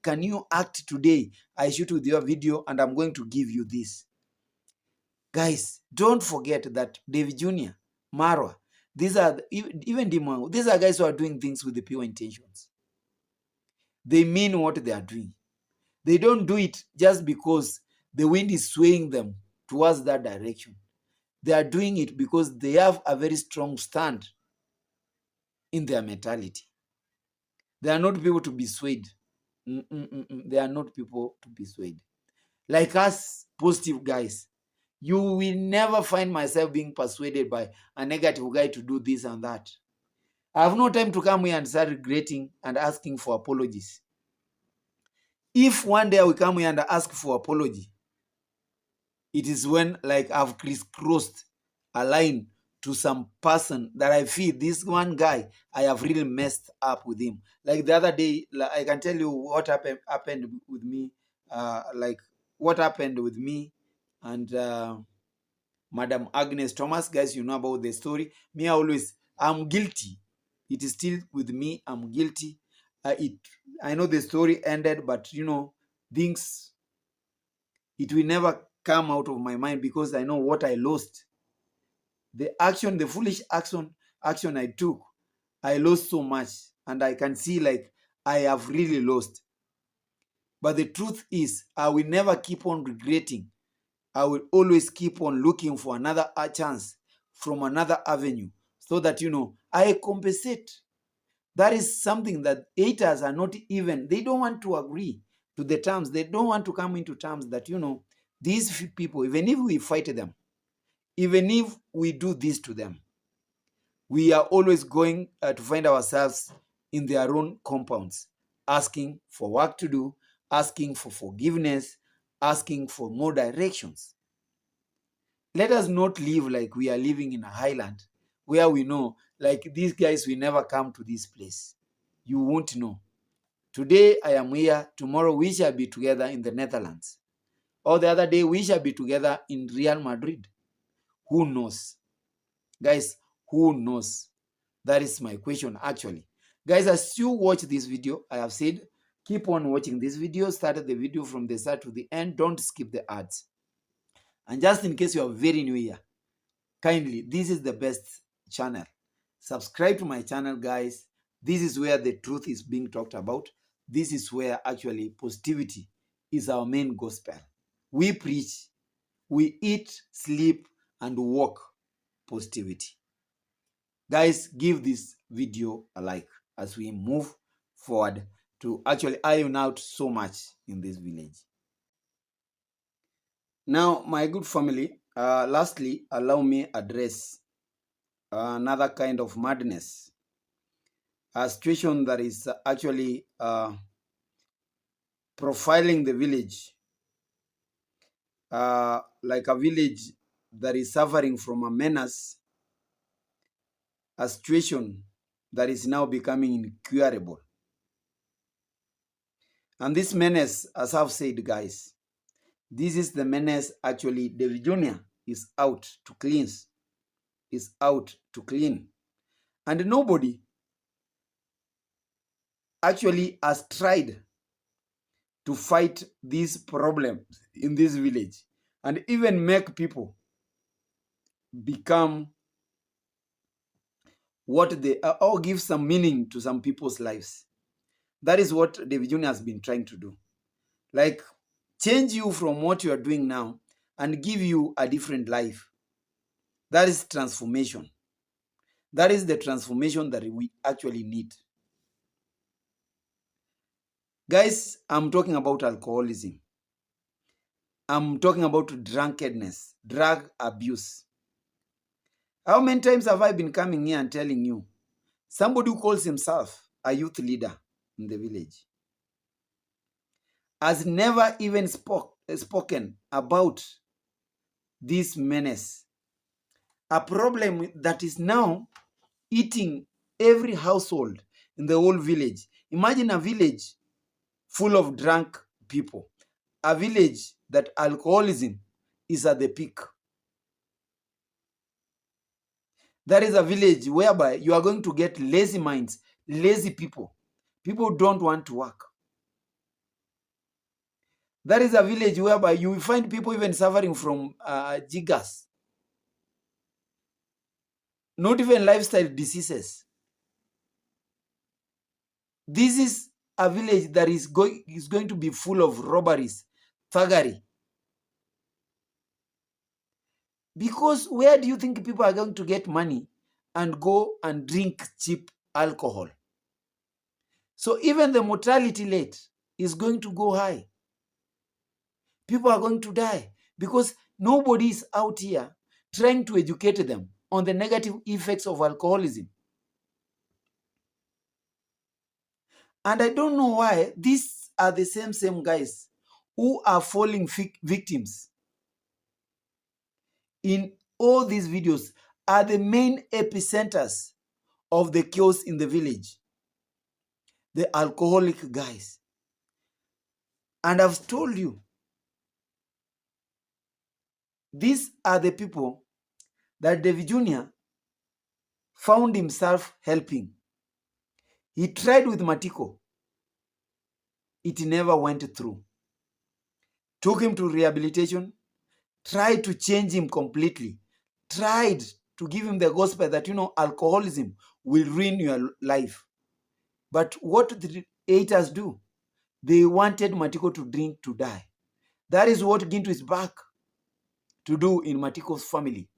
can you act today? I shoot with your video, and I'm going to give you this. Guys, don't forget that David Jr., Marwa, these are, even Dimango, these are guys who are doing things with the pure intentions. They mean what they are doing. They don't do it just because the wind is swaying them towards that direction. They are doing it because they have a very strong stand in their mentality. They are not people to be swayed. They are not people to be swayed. Like us positive guys, you will never find myself being persuaded by a negative guy to do this and that. I have no time to come here and start regretting and asking for apologies. If one day I will come here and ask for apology, it is when, like, I've crisscrossed a line to some person that I feel this one guy, I have really messed up with him. Like the other day, I can tell you what happened with me. What happened with me and Madam Agnes Thomas. Guys, you know about the story. I'm guilty. It is still with me. I'm guilty. I know the story ended, but things, it will never come out of my mind because I know what I lost. The foolish action I took, I lost so much, and I can see like I have really lost. But the truth is, I will never keep on regretting. I will always keep on looking for another chance from another avenue so that, I compensate. That is something that haters are not even, they don't want to agree to the terms. They don't want to come into terms that, these people, even if we fight them, even if we do this to them, we are always going to find ourselves in their own compounds, asking for work to do, asking for forgiveness, asking for more directions. Let us not live like we are living in a highland where we know, like, these guys will never come to this place. You won't know. Today I am here, tomorrow we shall be together in the Netherlands. Or the other day we shall be together in Real Madrid. Who knows? Guys, who knows? That is my question actually. Guys, as you watch this video, I have said, keep on watching this video. Start the video from the start to the end. Don't skip the ads. And just in case you are very new here, kindly, this is the best channel. Subscribe to my channel, guys. This is where the truth is being talked about. This is where actually positivity is our main gospel. We preach, we eat, sleep, and walk positivity. Guys, give this video a like as we move forward to actually iron out so much in this village. Now, my good family, lastly, allow me address another kind of madness, a situation that is actually profiling the village, like a village that is suffering from a menace, a situation that is now becoming incurable. And this menace, as I've said, guys, this is the menace actually David Jr. is out to cleanse, is out to clean. And nobody actually has tried to fight these problems in this village and even make people become what they are, or give some meaning to some people's lives. That is what David Jr. has been trying to do. Like, change you from what you are doing now and give you a different life. That is transformation. That is the transformation that we actually need. Guys, I'm talking about alcoholism. I'm talking about drunkenness, drug abuse. How many times have I been coming here and telling you, somebody who calls himself a youth leader in the village has never even spoken about this menace, a problem that is now eating every household in the whole village. Imagine a village full of drunk people, a village that alcoholism is at the peak. That is a village whereby you are going to get lazy minds, lazy people. People don't want to work. That is a village whereby you will find people even suffering from jiggers, not even lifestyle diseases. This is a village that is going to be full of robberies, thuggery. Because where do you think people are going to get money and go and drink cheap alcohol? So even the mortality rate is going to go high. People are going to die because nobody is out here trying to educate them on the negative effects of alcoholism. And I don't know why these are the same guys who are falling victims in all these videos, are the main epicenters of the chaos in the village. The alcoholic guys. And I've told you, these are the people that David Jr. found himself helping. He tried with Matiko. It never went through. Took him to rehabilitation, tried to change him completely, tried to give him the gospel that, alcoholism will ruin your life. But what did the haters do? They wanted Matiko to drink to die. That is what Gintu is back to do in Matiko's family.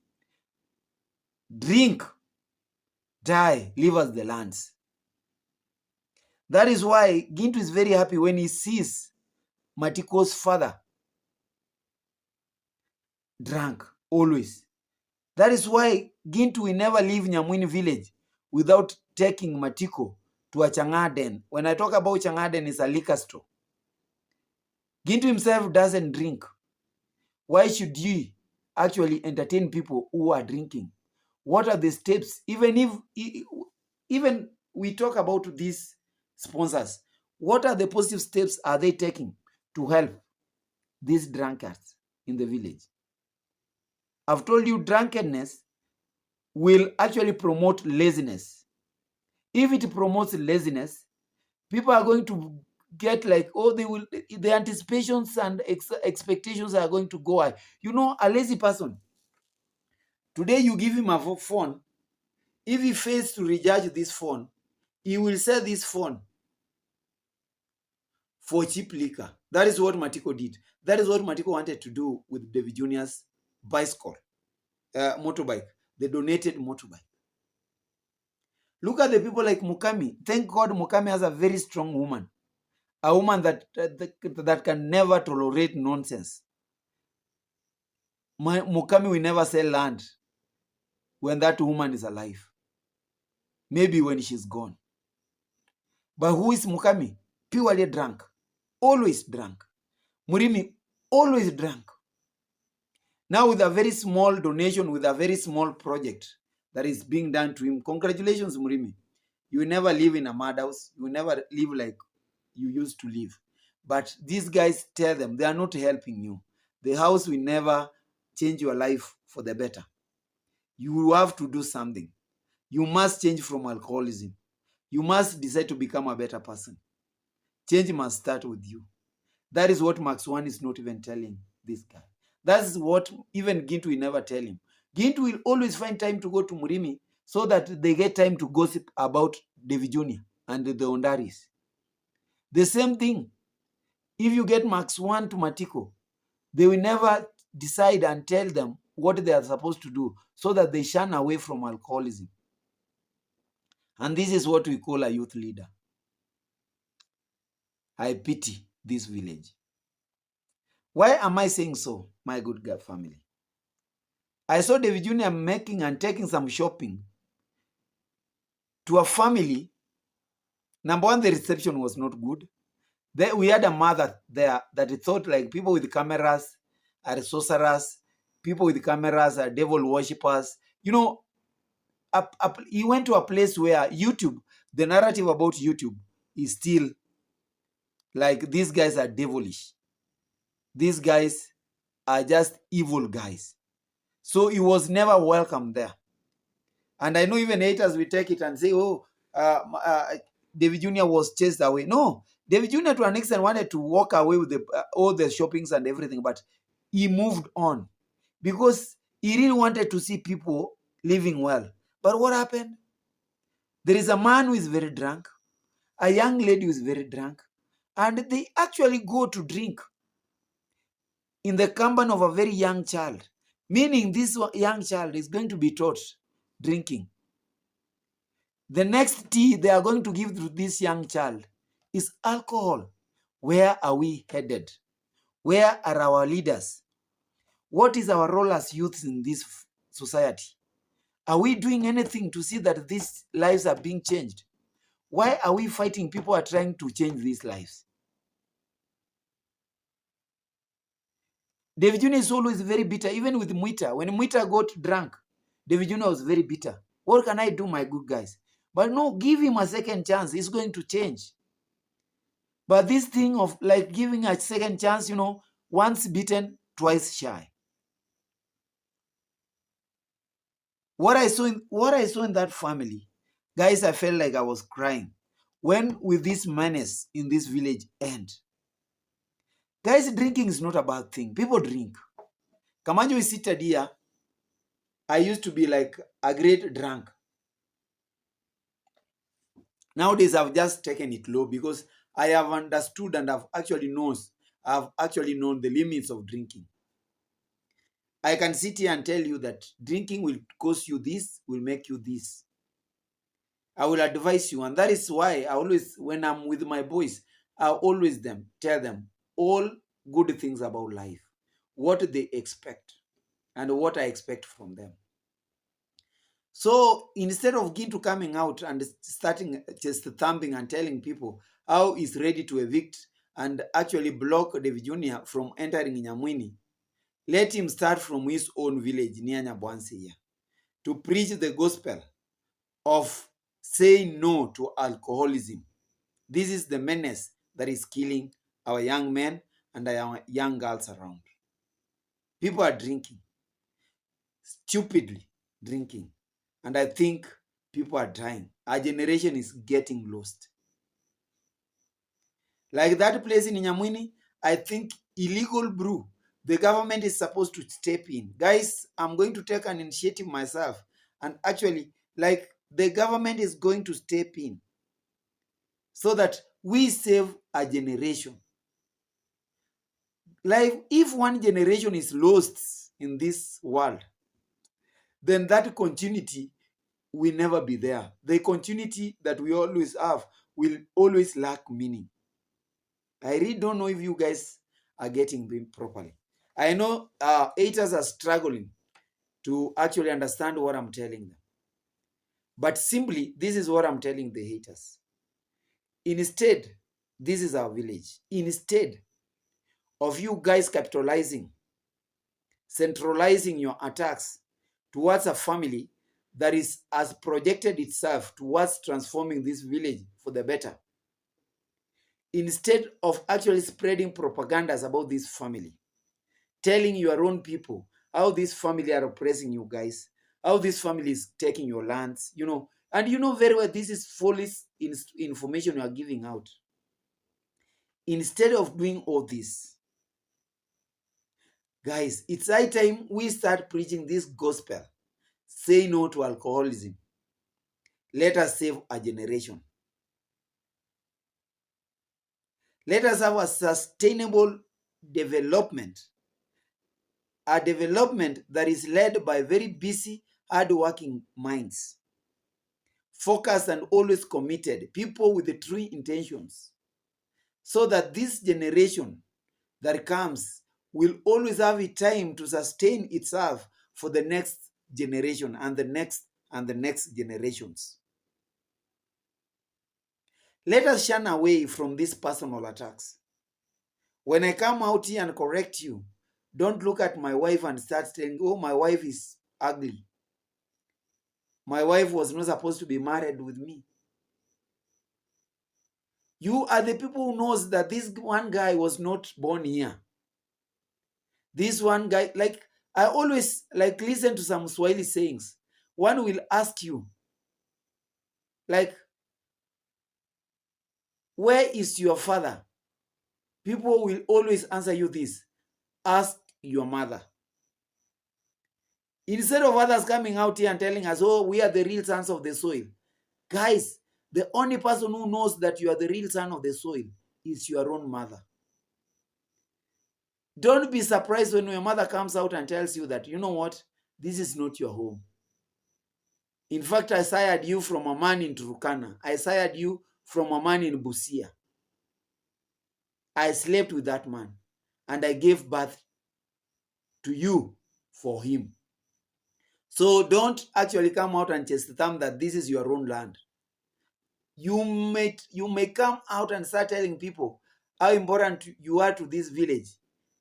Drink, die, leave us the lands. That is why Gintu is very happy when he sees Matiko's father drunk, always. That is why Gintu will never leave Nyamwini village without taking Matiko to a Changaden. When I talk about Changaden, it's a liquor store. Gintu himself doesn't drink. Why should you actually entertain people who are drinking? What are the steps? Even we talk about these sponsors, what are the positive steps are they taking to help these drunkards in the village? I've told you drunkenness will actually promote laziness. If it promotes laziness, people are going to get like, the anticipations and expectations are going to go high. A lazy person, today you give him a phone. If he fails to recharge this phone, he will sell this phone for cheap liquor. That is what Matiko did. That is what Matiko wanted to do with David Jr.'s bicycle, motorbike, the donated motorbike. Look at the people like Mukami. Thank God Mukami has a very strong woman. A woman that can never tolerate nonsense. Mukami will never sell land when that woman is alive. Maybe when she's gone. But who is Mukami? Purely drunk. Always drunk. Murimi, always drunk. Now with a very small donation, with a very small project that is being done to him. Congratulations, Murimi. You will never live in a madhouse. You will never live like you used to live. But these guys tell them they are not helping you. The house will never change your life for the better. You will have to do something. You must change from alcoholism. You must decide to become a better person. Change must start with you. That is what Max One is not even telling this guy. That is what even Gintu will never tell him. Gintu will always find time to go to Murimi so that they get time to gossip about David Jr. and the Ondaris. The same thing. If you get Max One to Matiko, they will never decide and tell them what they are supposed to do so that they shun away from alcoholism. And this is what we call a youth leader. I pity this village. Why am I saying so, my good God family? I saw David Jr. making and taking some shopping to a family. Number one, the reception was not good. Then we had a mother there that thought like people with cameras are sorcerers, people with cameras are devil worshippers. He went to a place where YouTube, the narrative about YouTube is still like, these guys are devilish. These guys are just evil guys. So he was never welcome there. And I know even haters will take it and say, oh, David Jr. was chased away. No, David Jr. to an extent wanted to walk away with all the shoppings and everything, but he moved on because he really wanted to see people living well. But what happened? There is a man who is very drunk, a young lady who is very drunk, and they actually go to drink in the company of a very young child, meaning this young child is going to be taught drinking. The next tea they are going to give to this young child is alcohol. Where are we headed? Where are our leaders? What is our role as youths in this society? Are we doing anything to see that these lives are being changed? Why are we fighting? People are trying to change these lives. David Jr. is always very bitter, even with Mwita. When Mwita got drunk, David Jr. was very bitter. What can I do, my good guys? But no, give him a second chance. He's going to change. But this thing of like giving a second chance, once bitten, twice shy. What I saw in that family, guys, I felt like I was crying. When will this menace in this village end? Guys, drinking is not a bad thing. People drink. Kamanjo is seated here. I used to be like a great drunk. Nowadays, I've just taken it low because I have understood and I've actually known the limits of drinking. I can sit here and tell you that drinking will cause you this, will make you this. I will advise you, and that is why I always, when I'm with my boys, I always tell them all good things about life, what they expect, and what I expect from them. So instead of Gintu coming out and starting just thumping and telling people how he's ready to evict and actually block David Jr. from entering Nyamwini, let him start from his own village near Nyabwansi to preach the gospel of saying no to alcoholism. This is the menace that is killing our young men and our young girls around. People are drinking, stupidly drinking. And I think people are dying. Our generation is getting lost. Like that place in Nyamwini, I think illegal brew, the government is supposed to step in. Guys, I'm going to take an initiative myself. And actually, like the government is going to step in so that we save a generation. Like if one generation is lost in this world, then that continuity will never be there. The continuity that we always have will always lack meaning. I really don't know if you guys are getting me properly. I know haters are struggling to actually understand what I'm telling them. But simply, this is what I'm telling the haters. Instead, this is our village. Instead of you guys capitalizing, centralizing your attacks towards a family that has projected itself towards transforming this village for the better, instead of actually spreading propagandas about this family, telling your own people how this family are oppressing you guys, how this family is taking your lands, and you know very well this is false information you are giving out. Instead of doing all this, guys, it's high time we start preaching this gospel. Say no to alcoholism. Let us save a generation. Let us have a sustainable development. A development that is led by very busy, hard-working minds. Focused and always committed. People with the true intentions. So that this generation that comes will always have a time to sustain itself for the next generation and the next generations. Let us shun away from these personal attacks. When I come out here and correct you, don't look at my wife and start saying, oh, my wife is ugly. My wife was not supposed to be married with me. You are the people who knows that this one guy was not born here. This one guy, like, I always like listen to some Swahili sayings. One will ask you, like, where is your father? People will always answer you this: ask your mother. Instead of others coming out here and telling us, oh, we are the real sons of the soil. Guys, the only person who knows that you are the real son of the soil is your own mother. Don't be surprised when your mother comes out and tells you that, you know what, this is not your home. In fact, I sired you from a man in Turkana. I sired you from a man in Busia. I slept with that man and I gave birth to you for him. So don't actually come out and chest thumb that this is your own land. You may come out and start telling people how important you are to this village,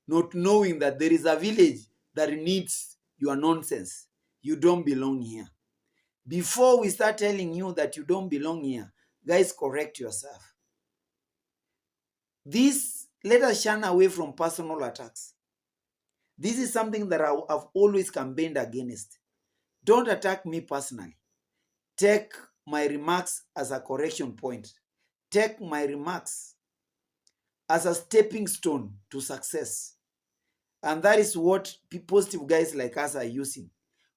not knowing that there is a village that needs your nonsense. You don't belong here. Before we start telling you that you don't belong here, guys, correct yourself. Let us shun away from personal attacks. This is something that I've always campaigned against. Don't attack me personally. Take my remarks as a correction point. Take my remarks as a stepping stone to success. And that is what positive guys like us are using.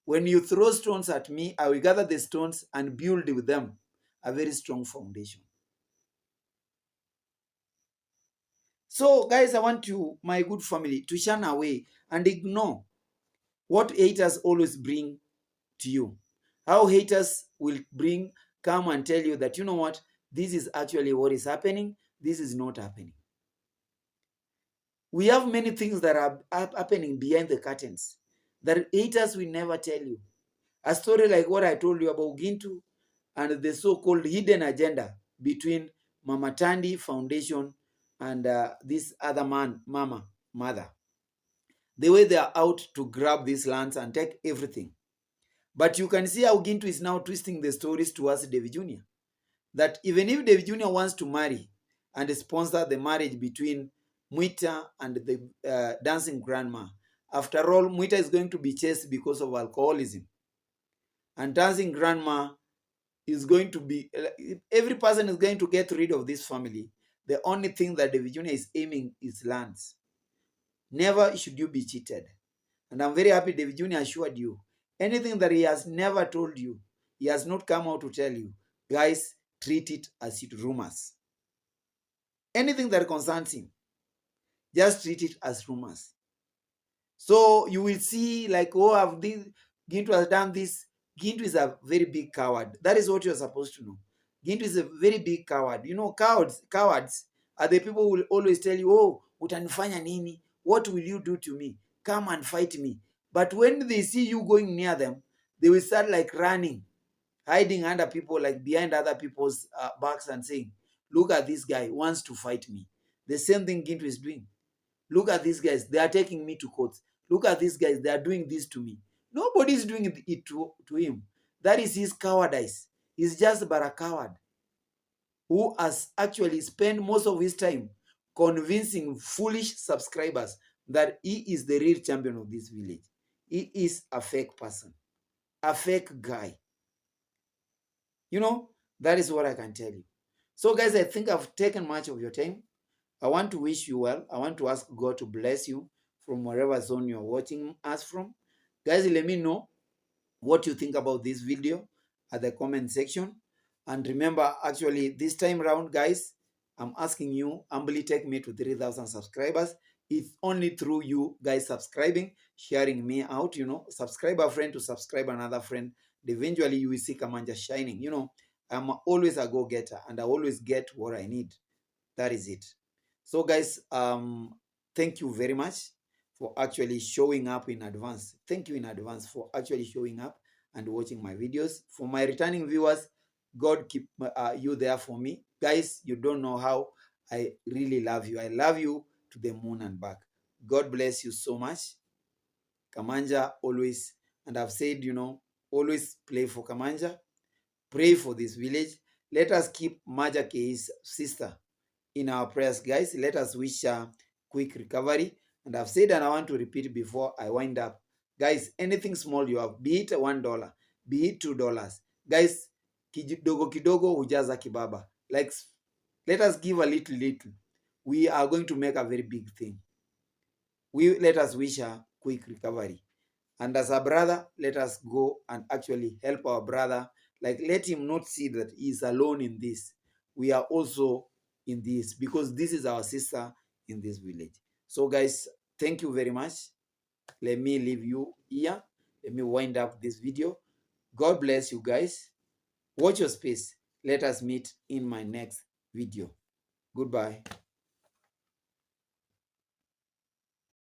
When you throw stones at me, I will gather the stones and build with them a very strong foundation. So, guys, I want you, my good family, to shun away and ignore what haters always bring to you. How haters will come and tell you that, you know what, this is actually what is happening, this is not happening. We have many things that are happening behind the curtains that haters will never tell you. A story like what I told you about Gintu and the so-called hidden agenda between Mama Tandi Foundation and this other mother. The way they are out to grab these lands and take everything. But you can see how Gintu is now twisting the stories towards David Jr. That even if David Jr. wants to marry and sponsor the marriage between Mwita and the dancing grandma, after all, Mwita is going to be chased because of alcoholism. And dancing grandma is going to be, every person is going to get rid of this family. The only thing that David Jr. is aiming is lands. Never should you be cheated. And I'm very happy David Jr. assured you, anything that he has never told you, he has not come out to tell you, guys, treat it as rumors. Anything that concerns him, just treat it as rumors. So you will see, like, oh, Gintu has done this. Gintu is a very big coward. That is what you're supposed to know. Gintu is a very big coward. You know, cowards are the people who will always tell you, oh, utanifanya nini? What will you do to me? Come and fight me. But when they see you going near them, they will start like running, hiding under people, like behind other people's backs and saying, look at this guy, wants to fight me. The same thing Gintu is doing. Look at these guys, they are taking me to court. Look at these guys, they are doing this to me. Nobody is doing it to him. That is his cowardice. He's just but a coward who has actually spent most of his time convincing foolish subscribers that he is the real champion of this village. He is a fake person, a fake guy. You know, that is what I can tell you. So, guys, I think I've taken much of your time. I want to wish you well. I want to ask God to bless you from wherever zone you're watching us from. Guys, let me know what you think about this video at the comment section. And remember, actually, this time around, guys, I'm asking you, humbly take me to 3,000 subscribers. It's only through you guys subscribing, sharing me out, you know, subscribe a friend to subscribe another friend. Eventually, you will see Kamanja shining. You know, I'm always a go-getter and I always get what I need. That is it. So, guys, thank you very much for actually showing up in advance. Thank you in advance for actually showing up and watching my videos. For my returning viewers, God keep you there for me. Guys, you don't know how I really love you. I love you to the moon and back. God bless you so much. Kamanja always, and I've said, you know, always play for Kamanja. Pray for this village. Let us keep Maja K's sister in our prayers, guys. Let us wish a quick recovery. And I've said, and I want to repeat before I wind up, guys, anything small you have, be it $1, be it $2, guys, kidogo kidogo hujaza kibaba. Like, let us give a little. We are going to make a very big thing. Let us wish a quick recovery. And as a brother, let us go and actually help our brother. Like, let him not see that he is alone in this. We are also in this, because this is our sister in this village. So guys, thank you very much. Let me leave you here. Let me wind up this video. God bless you guys. Watch your space. Let us meet in my next video. Goodbye.